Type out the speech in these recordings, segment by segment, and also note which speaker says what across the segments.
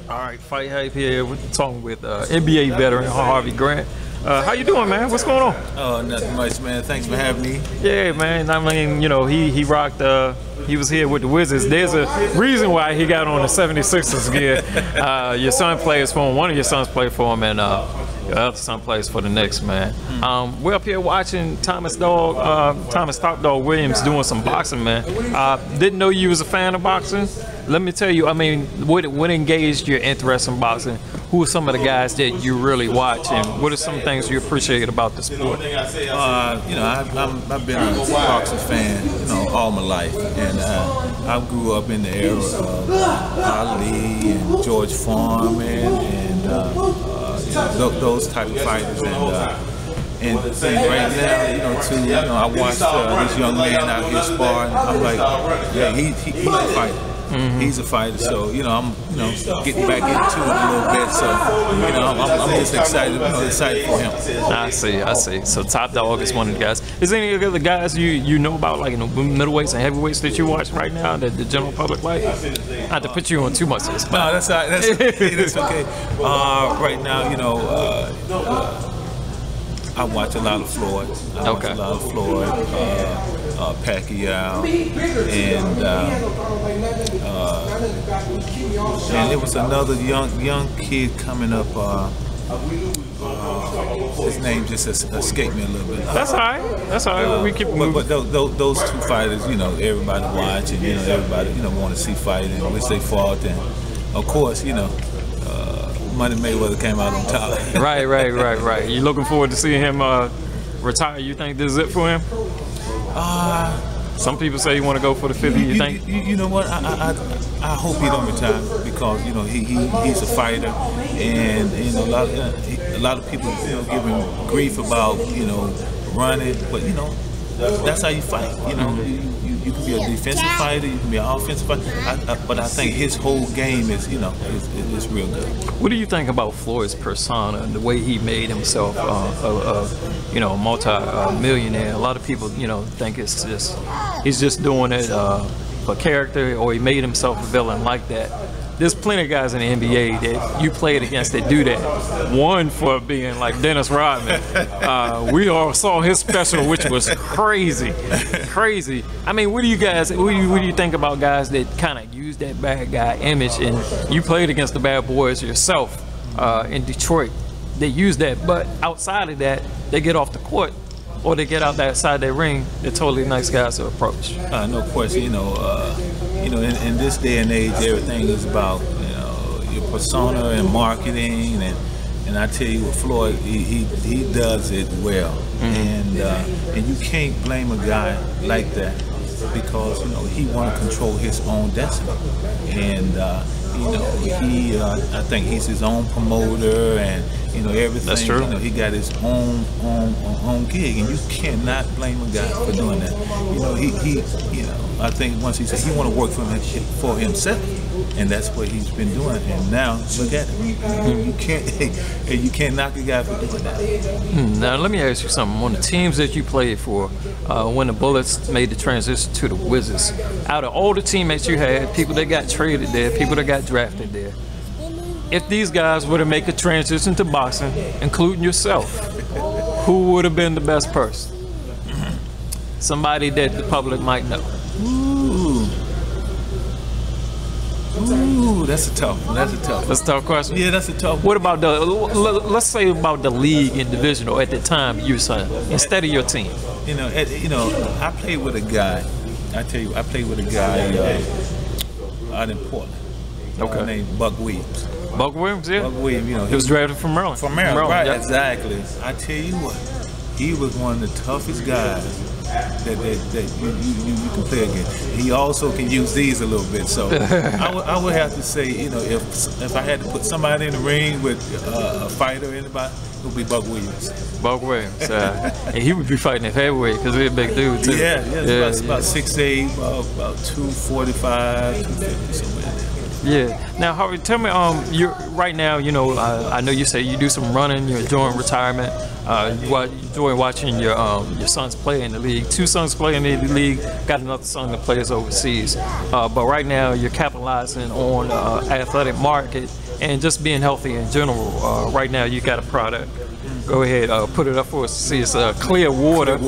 Speaker 1: All right, Fight Hype here. We're talking with NBA veteran Harvey Grant. How you doing, man? What's going on?
Speaker 2: Oh, nothing much, man. Thanks for having me.
Speaker 1: Yeah, man. I mean, you know, he rocked. He was here with the Wizards. There's a reason why he got on the 76ers gear. Your son plays for him. One of your sons played for him, and your other son plays for the Knicks, man. We're up here watching Thomas Top Dog Williams doing some boxing, man. Didn't know you was a fan of boxing. Let me tell you, I mean, what engaged your interest in boxing? Who are some of the guys that you really watch, and what are some things you appreciate about the sport?
Speaker 2: You know, I've been a boxing fan, you know, all my life, and I grew up in the era of Ali and George Foreman and you know, those type of fighters, and right now, you know, too, you know, I watched this young man out here sparring. I'm like, yeah, he's a fighter. He's a fighter, so you know I'm getting back into it a little bit. So you know I'm just excited for him.
Speaker 1: I see. So Top Dog is one of the guys. Is there any other guys you know about, like in the middleweights and heavyweights that you watch right now that the general public like? Not to put you on too much of this.
Speaker 2: No, that's all right. That's okay. Right now, you know. I watch a lot of Floyd. I watch a lot of Floyd, Pacquiao, and there was another young kid coming up. His name just escaped me a little bit.
Speaker 1: That's all right. That's all right. We keep moving.
Speaker 2: But those two fighters, you know, everybody watch, and you know, everybody, you know, want to see fight and wish they fought. And of course, you know. Money Mayweather came out on top.
Speaker 1: Right. You looking forward to seeing him retire? You think this is it for him? Some people say you want to go for the 50. You think?
Speaker 2: You know what? I hope he don't retire because you know he's a fighter, and you know a lot of people, you know, give him grief about, you know, running, but you know that's how you fight. You know. You can be a defensive fighter, you can be an offensive fighter, but I think his whole game is, you know, is real good.
Speaker 1: What do you think about Floyd's persona and the way he made himself, you know, a multi-millionaire? A lot of people, you know, think it's just he's just doing it for character, or he made himself a villain like that. There's plenty of guys in the NBA that you played against that do that. One for being like Dennis Rodman. We all saw his special, which was crazy. I mean, what do you think about guys that kind of use that bad guy image? And you played against the bad boys yourself in Detroit. They use that, but outside of that, they get off the court or they get out outside their ring. They're totally nice guys to approach.
Speaker 2: No question, you know, in this day and age, everything is about, you know, your persona and marketing, and I tell you what, Floyd, he does it well, and you can't blame a guy like that because you know he want to control his own destiny, and you know I think he's his own promoter, and you know everything.
Speaker 1: That's true.
Speaker 2: You know, he got his own gig, and you cannot blame a guy for doing that. You know he you know, I think once he said he want to work for himself, and that's what he's been doing. And now look at him. You can't knock a guy for doing that.
Speaker 1: Now let me ask you something. On the teams that you played for, when the Bullets made the transition to the Wizards, out of all the teammates you had, people that got traded there, people that got drafted there, if these guys were to make a transition to boxing, including yourself, who would have been the best person? Somebody that the public might know.
Speaker 2: Ooh, that's a tough one. That's a tough
Speaker 1: question.
Speaker 2: Yeah, that's a tough one.
Speaker 1: What about let's say about the league in divisional at the time you signed, instead of your team?
Speaker 2: You know, I played with a guy. I tell you, I played with a guy out in Portland. Named Buck Williams.
Speaker 1: Buck Williams, yeah.
Speaker 2: Buck Williams, you know.
Speaker 1: He was drafted from Maryland.
Speaker 2: From Maryland, right?
Speaker 1: Yep.
Speaker 2: Exactly. I tell you what, he was one of the toughest guys that you can play against. He also can use these a little bit. So I would have to say, you know, if I had to put somebody in the ring with a fighter or anybody, it would be Buck Williams.
Speaker 1: Buck Williams. And he would be fighting at heavyweight because he's a big dude too.
Speaker 2: Yeah, about 6'8", about 245, 250, somewhere in there.
Speaker 1: Yeah. Now, Harvey, tell me, you right now, you know, I know you say you do some running, you're enjoying retirement, you enjoy watching your sons play in the league. 2 sons play in the league, got another son that plays overseas. But right now, you're capitalizing on the athletic market and just being healthy in general. Right now, you got a product. Go ahead, put it up for us. See, it's clear water.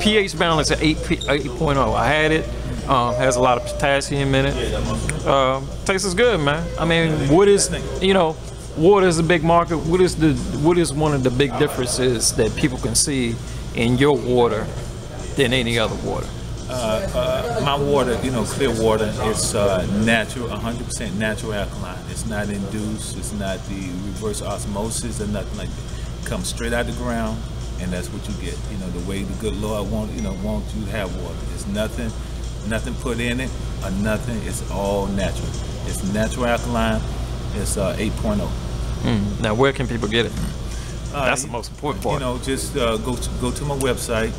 Speaker 1: pH balance at 8.0. I had it. Has a lot of potassium in it. Tastes good, man. I mean, what is, you know, water is a big market. What is one of the big differences that people can see in your water than any other water?
Speaker 2: My water, you know, clear water, it's natural, 100% natural alkaline. It's not induced. It's not the reverse osmosis or nothing like that. It comes straight out the ground, and that's what you get. You know, the way the good Lord wants you to have water. It's nothing put in it or nothing. It's all natural. It's natural alkaline. It's 8.0.
Speaker 1: Now, where can people get it? That's the most important part.
Speaker 2: You know, just go to my website,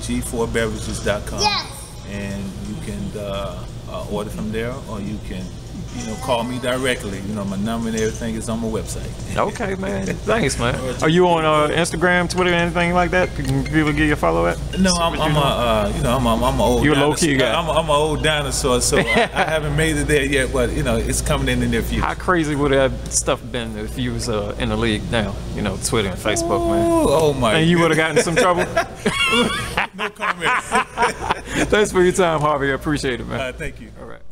Speaker 2: g4beverages.com, and you can order from there, or you can, you know, call me directly. You know, my number and everything is on my website.
Speaker 1: Okay, man. Thanks, man. Are you on Instagram, Twitter, anything like that? Can people give you a follow at?
Speaker 2: No, I'm an old.
Speaker 1: You're a low key guy.
Speaker 2: I'm an old dinosaur, so I haven't made it there yet. But you know, it's coming in the near future.
Speaker 1: How crazy would that stuff been if you was in the league now? You know, Twitter and Facebook, man.
Speaker 2: Oh my!
Speaker 1: And you would have gotten in some trouble.
Speaker 2: No comment.
Speaker 1: Thanks for your time, Harvey. I appreciate it, man.
Speaker 2: Thank you.
Speaker 1: All right.